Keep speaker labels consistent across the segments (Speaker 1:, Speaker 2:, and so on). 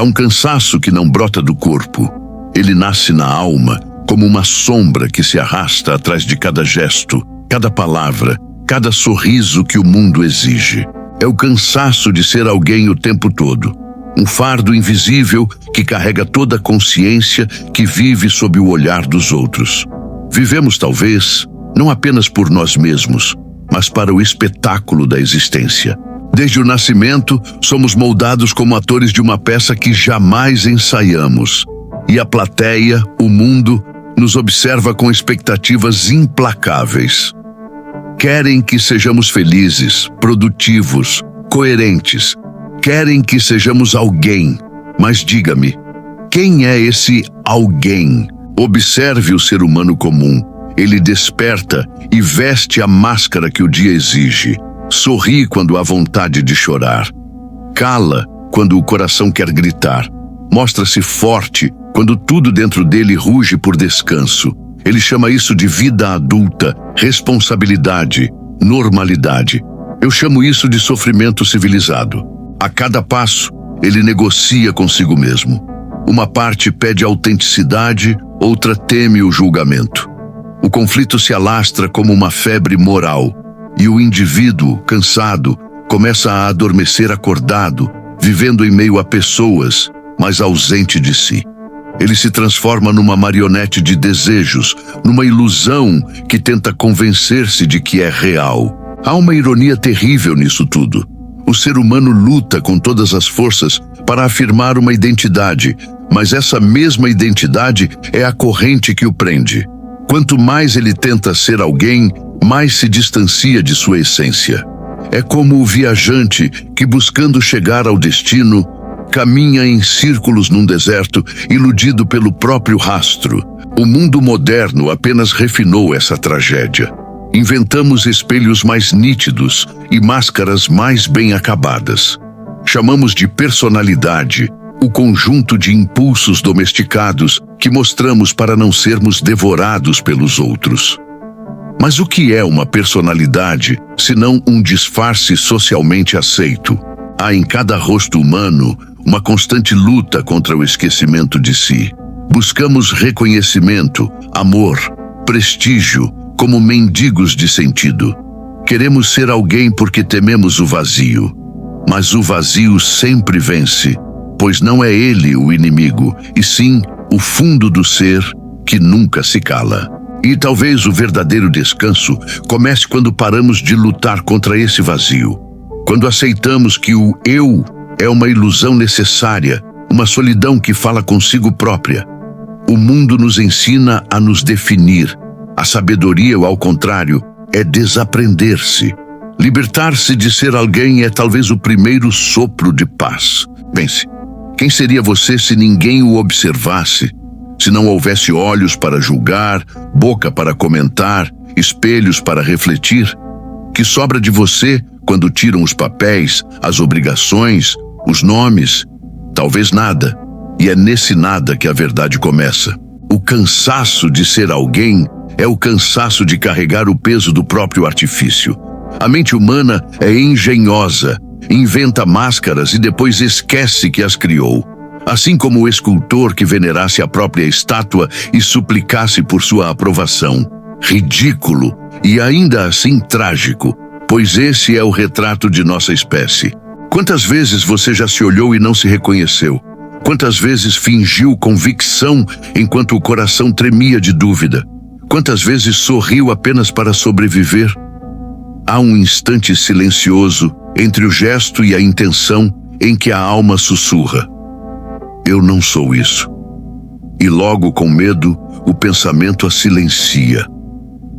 Speaker 1: Há um cansaço que não brota do corpo. Ele nasce na alma, como uma sombra que se arrasta atrás de cada gesto, cada palavra, cada sorriso que o mundo exige. É o cansaço de ser alguém o tempo todo. Um fardo invisível que carrega toda a consciência que vive sob o olhar dos outros. Vivemos, talvez, não apenas por nós mesmos, mas para o espetáculo da existência. Desde o nascimento, somos moldados como atores de uma peça que jamais ensaiamos. E a plateia, o mundo, nos observa com expectativas implacáveis. Querem que sejamos felizes, produtivos, coerentes. Querem que sejamos alguém. Mas diga-me, quem é esse alguém? Observe o ser humano comum. Ele desperta e veste a máscara que o dia exige. Sorri quando há vontade de chorar. Cala quando o coração quer gritar. Mostra-se forte quando tudo dentro dele ruge por descanso. Ele chama isso de vida adulta, responsabilidade, normalidade. Eu chamo isso de sofrimento civilizado. A cada passo, ele negocia consigo mesmo. Uma parte pede autenticidade, outra teme o julgamento. O conflito se alastra como uma febre moral, e o indivíduo, cansado, começa a adormecer acordado, vivendo em meio a pessoas, mas ausente de si. Ele se transforma numa marionete de desejos, numa ilusão que tenta convencer-se de que é real. Há uma ironia terrível nisso tudo. O ser humano luta com todas as forças para afirmar uma identidade, mas essa mesma identidade é a corrente que o prende. Quanto mais ele tenta ser alguém, mais se distancia de sua essência. É como o viajante que, buscando chegar ao destino, caminha em círculos num deserto, iludido pelo próprio rastro. O mundo moderno apenas refinou essa tragédia. Inventamos espelhos mais nítidos e máscaras mais bem acabadas. Chamamos de personalidade o conjunto de impulsos domesticados que mostramos para não sermos devorados pelos outros. Mas o que é uma personalidade, senão um disfarce socialmente aceito? Há em cada rosto humano uma constante luta contra o esquecimento de si. Buscamos reconhecimento, amor, prestígio, como mendigos de sentido. Queremos ser alguém porque tememos o vazio. Mas o vazio sempre vence, pois não é ele o inimigo, e sim o fundo do ser que nunca se cala. E talvez o verdadeiro descanso comece quando paramos de lutar contra esse vazio. Quando aceitamos que o eu é uma ilusão necessária, uma solidão que fala consigo própria. O mundo nos ensina a nos definir. A sabedoria, ao contrário, é desaprender-se. Libertar-se de ser alguém é talvez o primeiro sopro de paz. Pense, quem seria você se ninguém o observasse? Se não houvesse olhos para julgar, boca para comentar, espelhos para refletir? Que sobra de você quando tiram os papéis, as obrigações, os nomes? Talvez nada. E é nesse nada que a verdade começa. O cansaço de ser alguém é o cansaço de carregar o peso do próprio artifício. A mente humana é engenhosa, inventa máscaras e depois esquece que as criou. Assim como o escultor que venerasse a própria estátua e suplicasse por sua aprovação. Ridículo e ainda assim trágico, pois esse é o retrato de nossa espécie. Quantas vezes você já se olhou e não se reconheceu? Quantas vezes fingiu convicção enquanto o coração tremia de dúvida? Quantas vezes sorriu apenas para sobreviver? Há um instante silencioso entre o gesto e a intenção em que a alma sussurra: eu não sou isso. E logo, com medo, o pensamento a silencia.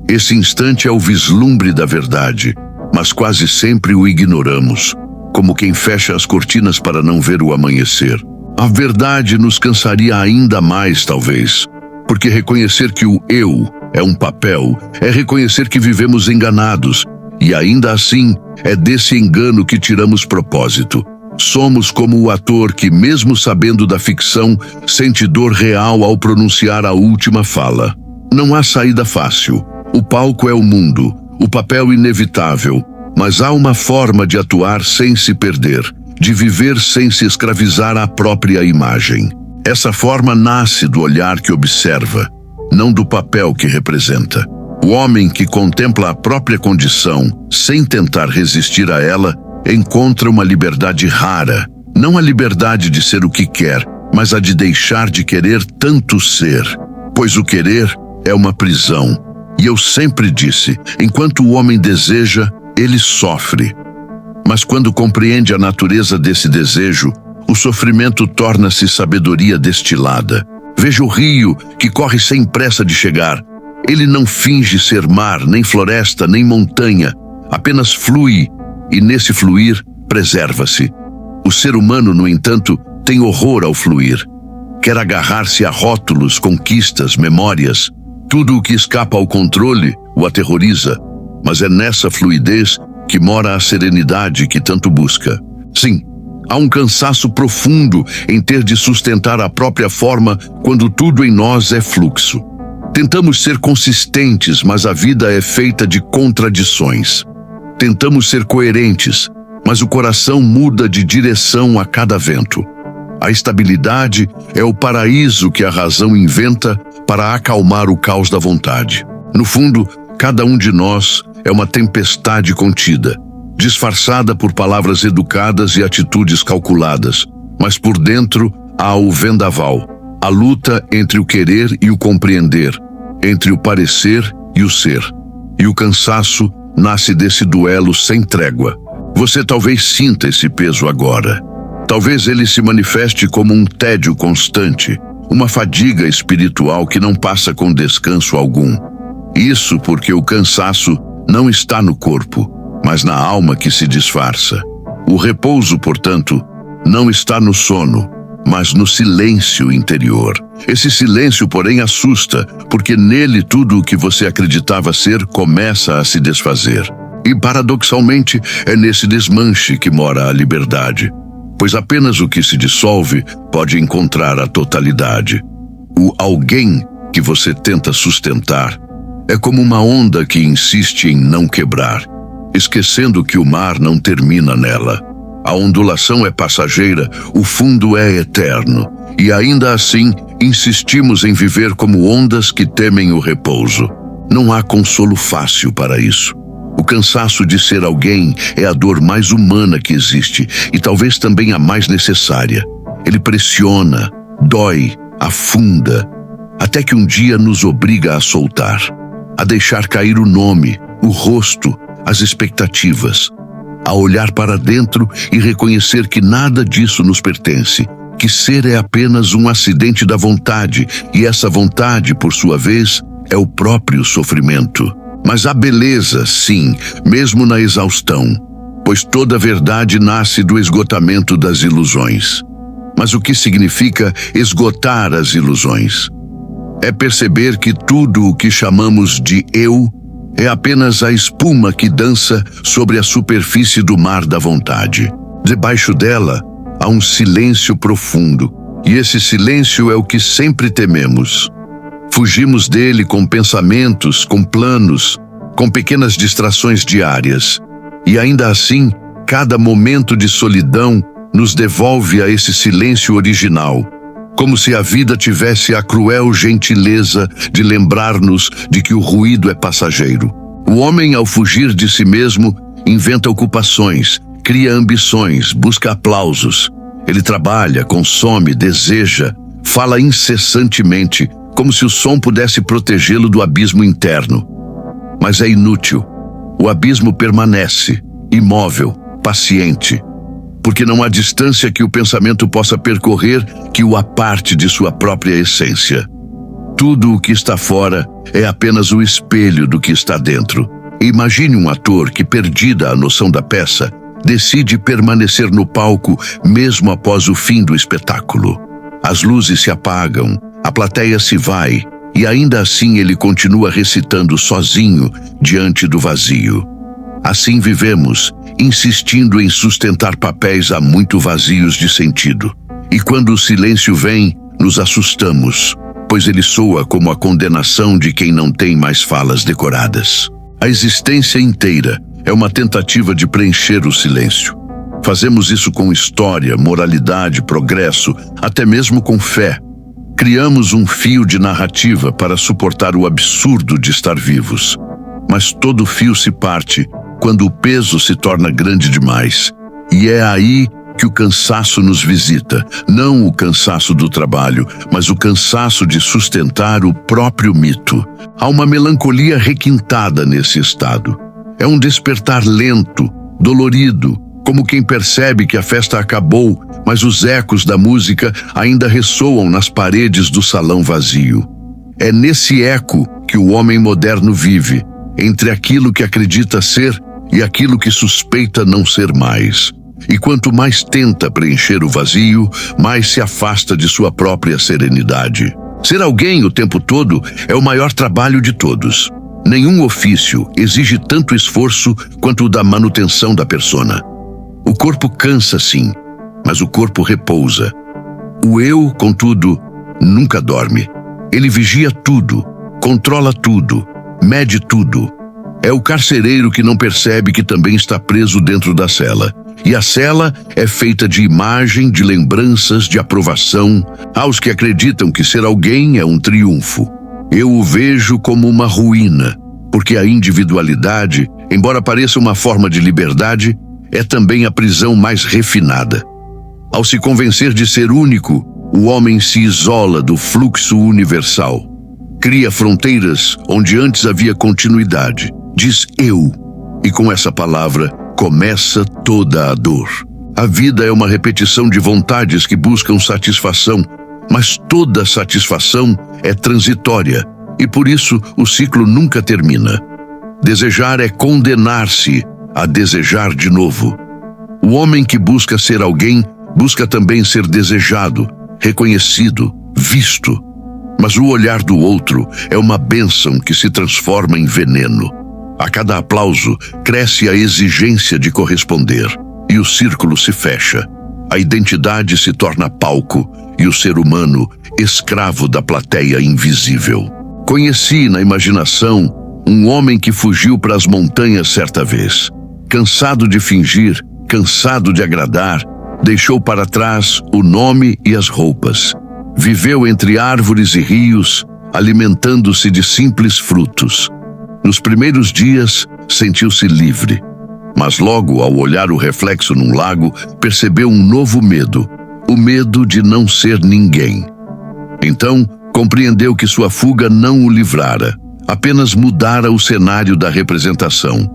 Speaker 1: Esse instante é o vislumbre da verdade, mas quase sempre o ignoramos, como quem fecha as cortinas para não ver o amanhecer. A verdade nos cansaria ainda mais, talvez, porque reconhecer que o eu é um papel é reconhecer que vivemos enganados, e ainda assim é desse engano que tiramos propósito. Somos como o ator que, mesmo sabendo da ficção, sente dor real ao pronunciar a última fala. Não há saída fácil. O palco é o mundo, o papel inevitável, mas há uma forma de atuar sem se perder, de viver sem se escravizar à própria imagem. Essa forma nasce do olhar que observa, não do papel que representa. O homem que contempla a própria condição, sem tentar resistir a ela, encontra uma liberdade rara. Não a liberdade de ser o que quer, mas a de deixar de querer tanto ser. Pois o querer é uma prisão. E eu sempre disse, enquanto o homem deseja, ele sofre. Mas quando compreende a natureza desse desejo, o sofrimento torna-se sabedoria destilada. Veja o rio que corre sem pressa de chegar. Ele não finge ser mar, nem floresta, nem montanha. Apenas flui, e nesse fluir, preserva-se. O ser humano, no entanto, tem horror ao fluir. Quer agarrar-se a rótulos, conquistas, memórias. Tudo o que escapa ao controle o aterroriza. Mas é nessa fluidez que mora a serenidade que tanto busca. Sim, há um cansaço profundo em ter de sustentar a própria forma quando tudo em nós é fluxo. Tentamos ser consistentes, mas a vida é feita de contradições. Tentamos ser coerentes, mas o coração muda de direção a cada vento. A estabilidade é o paraíso que a razão inventa para acalmar o caos da vontade. No fundo, cada um de nós é uma tempestade contida, disfarçada por palavras educadas e atitudes calculadas, mas por dentro há o vendaval, a luta entre o querer e o compreender, entre o parecer e o ser. E o cansaço nasce desse duelo sem trégua. Você talvez sinta esse peso agora. Talvez ele se manifeste como um tédio constante, uma fadiga espiritual que não passa com descanso algum. Isso porque o cansaço não está no corpo, mas na alma que se disfarça. O repouso, portanto, não está no sono, mas no silêncio interior. Esse silêncio, porém, assusta, porque nele tudo o que você acreditava ser começa a se desfazer. E, paradoxalmente, é nesse desmanche que mora a liberdade, pois apenas o que se dissolve pode encontrar a totalidade. O alguém que você tenta sustentar é como uma onda que insiste em não quebrar, esquecendo que o mar não termina nela. A ondulação é passageira, o fundo é eterno, e ainda assim insistimos em viver como ondas que temem o repouso. Não há consolo fácil para isso. O cansaço de ser alguém é a dor mais humana que existe e talvez também a mais necessária. Ele pressiona, dói, afunda, até que um dia nos obriga a soltar, a deixar cair o nome, o rosto, as expectativas, a olhar para dentro e reconhecer que nada disso nos pertence, que ser é apenas um acidente da vontade e essa vontade, por sua vez, é o próprio sofrimento. Mas há beleza, sim, mesmo na exaustão, pois toda verdade nasce do esgotamento das ilusões. Mas o que significa esgotar as ilusões? É perceber que tudo o que chamamos de eu é apenas a espuma que dança sobre a superfície do mar da vontade. Debaixo dela há um silêncio profundo, e esse silêncio é o que sempre tememos. Fugimos dele com pensamentos, com planos, com pequenas distrações diárias. E ainda assim, cada momento de solidão nos devolve a esse silêncio original, como se a vida tivesse a cruel gentileza de lembrar-nos de que o ruído é passageiro. O homem, ao fugir de si mesmo, inventa ocupações, cria ambições, busca aplausos. Ele trabalha, consome, deseja, fala incessantemente, como se o som pudesse protegê-lo do abismo interno. Mas é inútil. O abismo permanece, imóvel, paciente, porque não há distância que o pensamento possa percorrer que o aparte de sua própria essência. Tudo o que está fora é apenas o espelho do que está dentro. Imagine um ator que, perdida a noção da peça, decide permanecer no palco mesmo após o fim do espetáculo. As luzes se apagam, a plateia se vai, e ainda assim ele continua recitando sozinho diante do vazio. Assim vivemos, insistindo em sustentar papéis há muito vazios de sentido. E quando o silêncio vem, nos assustamos, pois ele soa como a condenação de quem não tem mais falas decoradas. A existência inteira é uma tentativa de preencher o silêncio. Fazemos isso com história, moralidade, progresso, até mesmo com fé. Criamos um fio de narrativa para suportar o absurdo de estar vivos. Mas todo fio se parte quando o peso se torna grande demais. E é aí que o cansaço nos visita. Não o cansaço do trabalho, mas o cansaço de sustentar o próprio mito. Há uma melancolia requintada nesse estado. É um despertar lento, dolorido, como quem percebe que a festa acabou, mas os ecos da música ainda ressoam nas paredes do salão vazio. É nesse eco que o homem moderno vive, entre aquilo que acredita ser e aquilo que suspeita não ser mais. E quanto mais tenta preencher o vazio, mais se afasta de sua própria serenidade. Ser alguém o tempo todo é o maior trabalho de todos. Nenhum ofício exige tanto esforço quanto o da manutenção da persona. O corpo cansa, sim, mas o corpo repousa. O eu, contudo, nunca dorme. Ele vigia tudo, controla tudo, mede tudo. É o carcereiro que não percebe que também está preso dentro da cela. E a cela é feita de imagem, de lembranças, de aprovação. Há os que acreditam que ser alguém é um triunfo. Eu o vejo como uma ruína, porque a individualidade, embora pareça uma forma de liberdade, é também a prisão mais refinada. Ao se convencer de ser único, o homem se isola do fluxo universal. Cria fronteiras onde antes havia continuidade. Diz eu, e com essa palavra começa toda a dor. A vida é uma repetição de vontades que buscam satisfação, mas toda satisfação é transitória, e por isso o ciclo nunca termina. Desejar é condenar-se a desejar de novo. O homem que busca ser alguém, busca também ser desejado, reconhecido, visto. Mas o olhar do outro é uma bênção que se transforma em veneno. A cada aplauso, cresce a exigência de corresponder, e o círculo se fecha. A identidade se torna palco, e o ser humano, escravo da plateia invisível. Conheci na imaginação um homem que fugiu para as montanhas certa vez. Cansado de fingir, cansado de agradar, deixou para trás o nome e as roupas. Viveu entre árvores e rios, alimentando-se de simples frutos. Nos primeiros dias, sentiu-se livre. Mas logo, ao olhar o reflexo num lago, percebeu um novo medo. O medo de não ser ninguém. Então, compreendeu que sua fuga não o livrara, apenas mudara o cenário da representação.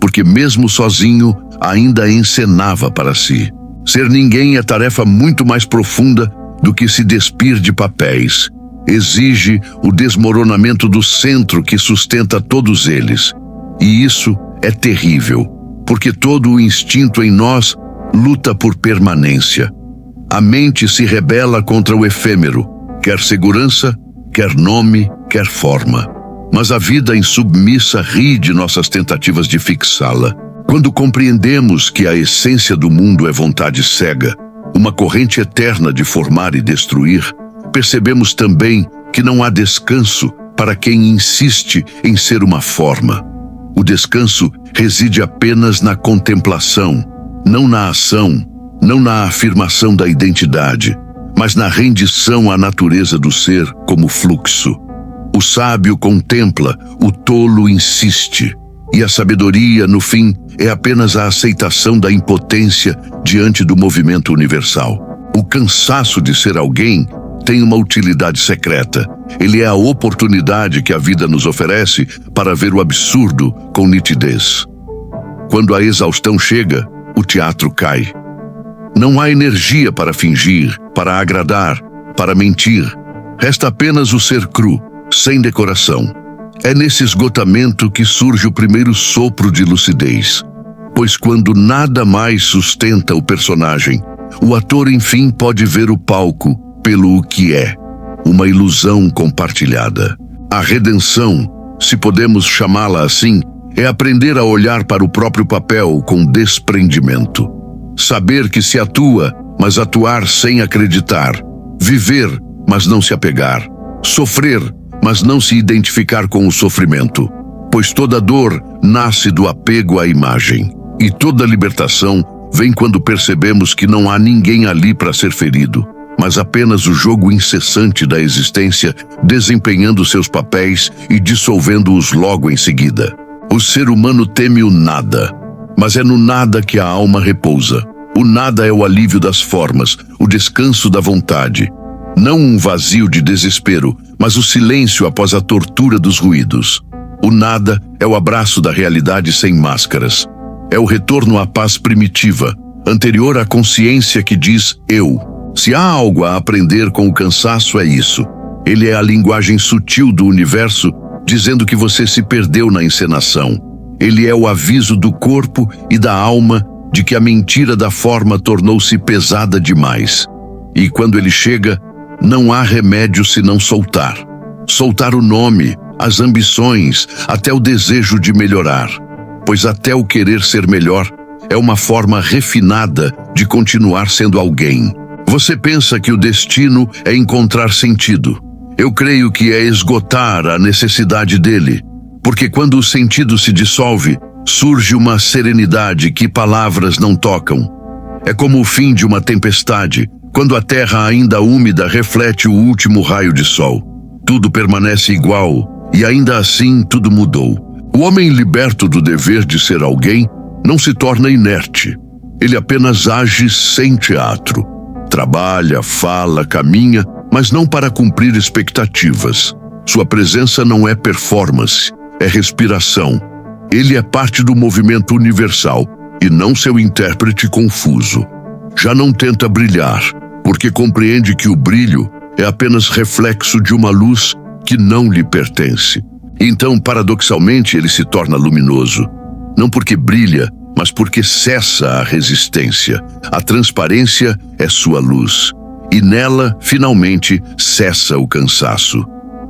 Speaker 1: Porque mesmo sozinho, ainda encenava para si. Ser ninguém é tarefa muito mais profunda do que se despir de papéis. Exige o desmoronamento do centro que sustenta todos eles. E isso é terrível, porque todo o instinto em nós luta por permanência. A mente se rebela contra o efêmero, quer segurança, quer nome, quer forma. Mas a vida insubmissa ri de nossas tentativas de fixá-la. Quando compreendemos que a essência do mundo é vontade cega, uma corrente eterna de formar e destruir, percebemos também que não há descanso para quem insiste em ser uma forma. O descanso reside apenas na contemplação, não na ação, não na afirmação da identidade, mas na rendição à natureza do ser como fluxo. O sábio contempla, o tolo insiste, e a sabedoria, no fim, é apenas a aceitação da impotência diante do movimento universal. O cansaço de ser alguém tem uma utilidade secreta. Ele é a oportunidade que a vida nos oferece para ver o absurdo com nitidez. Quando a exaustão chega, o teatro cai. Não há energia para fingir, para agradar, para mentir. Resta apenas o ser cru, sem decoração. É nesse esgotamento que surge o primeiro sopro de lucidez. Pois quando nada mais sustenta o personagem, o ator enfim pode ver o palco pelo que é, uma ilusão compartilhada. A redenção, se podemos chamá-la assim, é aprender a olhar para o próprio papel com desprendimento. Saber que se atua, mas atuar sem acreditar. Viver, mas não se apegar. Sofrer, mas não se identificar com o sofrimento. Pois toda dor nasce do apego à imagem. E toda libertação vem quando percebemos que não há ninguém ali para ser ferido, mas apenas o jogo incessante da existência desempenhando seus papéis e dissolvendo-os logo em seguida. O ser humano teme o nada, mas é no nada que a alma repousa. O nada é o alívio das formas, o descanso da vontade. Não um vazio de desespero, mas o silêncio após a tortura dos ruídos. O nada é o abraço da realidade sem máscaras. É o retorno à paz primitiva, anterior à consciência que diz eu. Se há algo a aprender com o cansaço, é isso. Ele é a linguagem sutil do universo, dizendo que você se perdeu na encenação. Ele é o aviso do corpo e da alma de que a mentira da forma tornou-se pesada demais. E quando ele chega, não há remédio senão soltar. Soltar o nome, as ambições, até o desejo de melhorar. Pois até o querer ser melhor é uma forma refinada de continuar sendo alguém. Você pensa que o destino é encontrar sentido. Eu creio que é esgotar a necessidade dele, porque quando o sentido se dissolve, surge uma serenidade que palavras não tocam. É como o fim de uma tempestade, quando a terra ainda úmida reflete o último raio de sol. Tudo permanece igual, e ainda assim tudo mudou. O homem liberto do dever de ser alguém não se torna inerte. Ele apenas age sem teatro. Trabalha, fala, caminha, mas não para cumprir expectativas. Sua presença não é performance, é respiração. Ele é parte do movimento universal e não seu intérprete confuso. Já não tenta brilhar, porque compreende que o brilho é apenas reflexo de uma luz que não lhe pertence. Então, paradoxalmente, ele se torna luminoso. Não porque brilha, mas porque cessa a resistência. A transparência é sua luz. E nela, finalmente, cessa o cansaço.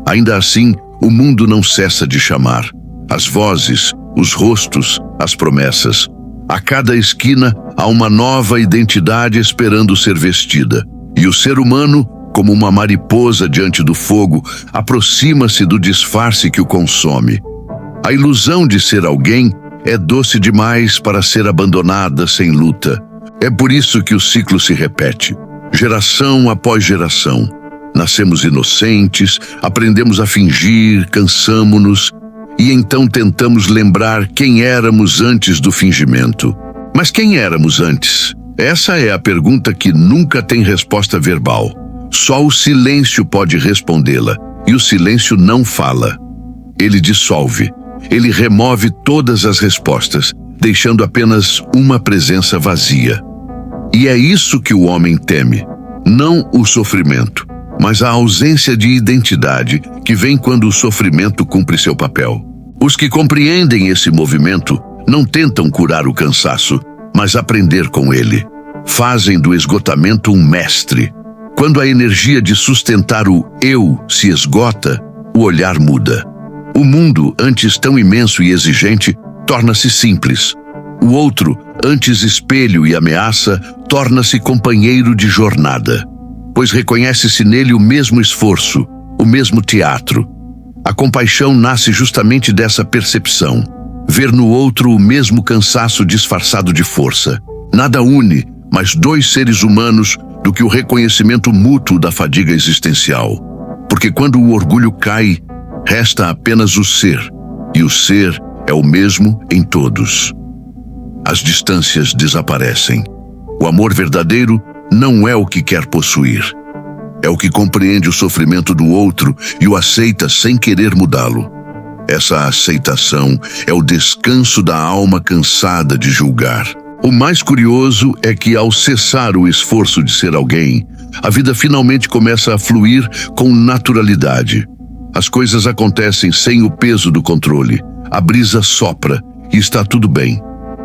Speaker 1: Ainda assim, o mundo não cessa de chamar. As vozes, os rostos, as promessas. A cada esquina há uma nova identidade esperando ser vestida. E o ser humano, como uma mariposa diante do fogo, aproxima-se do disfarce que o consome. A ilusão de ser alguém é doce demais para ser abandonada sem luta. É por isso que o ciclo se repete, geração após geração. Nascemos inocentes, aprendemos a fingir, cansamo-nos, e então tentamos lembrar quem éramos antes do fingimento. Mas quem éramos antes? Essa é a pergunta que nunca tem resposta verbal. Só o silêncio pode respondê-la, e o silêncio não fala. Ele dissolve, ele remove todas as respostas, deixando apenas uma presença vazia. E é isso que o homem teme, não o sofrimento, mas a ausência de identidade que vem quando o sofrimento cumpre seu papel. Os que compreendem esse movimento não tentam curar o cansaço, mas aprender com ele. Fazem do esgotamento um mestre. Quando a energia de sustentar o eu se esgota, o olhar muda. O mundo, antes tão imenso e exigente, torna-se simples. O outro, antes espelho e ameaça, torna-se companheiro de jornada, pois reconhece-se nele o mesmo esforço, o mesmo teatro. A compaixão nasce justamente dessa percepção. Ver no outro o mesmo cansaço disfarçado de força. Nada une mais dois seres humanos do que o reconhecimento mútuo da fadiga existencial. Porque quando o orgulho cai, resta apenas o ser, e o ser é o mesmo em todos. As distâncias desaparecem. O amor verdadeiro não é o que quer possuir. É o que compreende o sofrimento do outro e o aceita sem querer mudá-lo. Essa aceitação é o descanso da alma cansada de julgar. O mais curioso é que, ao cessar o esforço de ser alguém, a vida finalmente começa a fluir com naturalidade. As coisas acontecem sem o peso do controle. A brisa sopra e está tudo bem.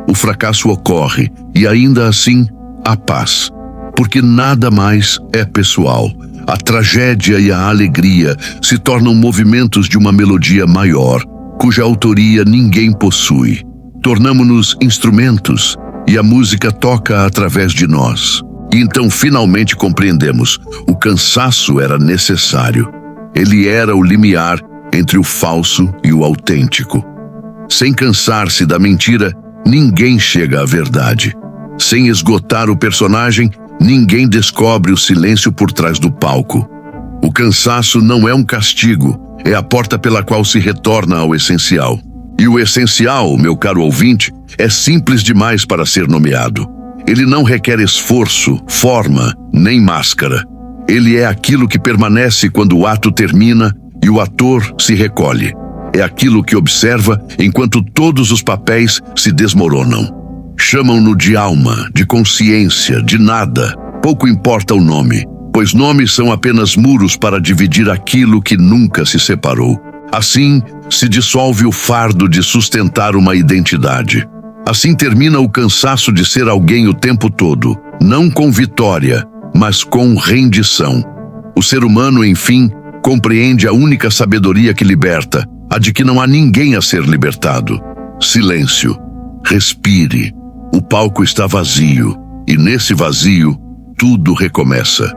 Speaker 1: O fracasso ocorre e, ainda assim, há paz. Porque nada mais é pessoal. A tragédia e a alegria se tornam movimentos de uma melodia maior, cuja autoria ninguém possui. Tornamo-nos instrumentos e a música toca através de nós. E então finalmente compreendemos: o cansaço era necessário. Ele era o limiar entre o falso e o autêntico. Sem cansar-se da mentira, ninguém chega à verdade. Sem esgotar o personagem, ninguém descobre o silêncio por trás do palco. O cansaço não é um castigo, é a porta pela qual se retorna ao essencial. E o essencial, meu caro ouvinte, é simples demais para ser nomeado. Ele não requer esforço, forma, nem máscara. Ele é aquilo que permanece quando o ato termina e o ator se recolhe. É aquilo que observa enquanto todos os papéis se desmoronam. Chamam-no de alma, de consciência, de nada. Pouco importa o nome, pois nomes são apenas muros para dividir aquilo que nunca se separou. Assim, se dissolve o fardo de sustentar uma identidade. Assim termina o cansaço de ser alguém o tempo todo, não com vitória, mas com rendição. O ser humano, enfim, compreende a única sabedoria que liberta, a de que não há ninguém a ser libertado. Silêncio. Respire. O palco está vazio, e nesse vazio, tudo recomeça.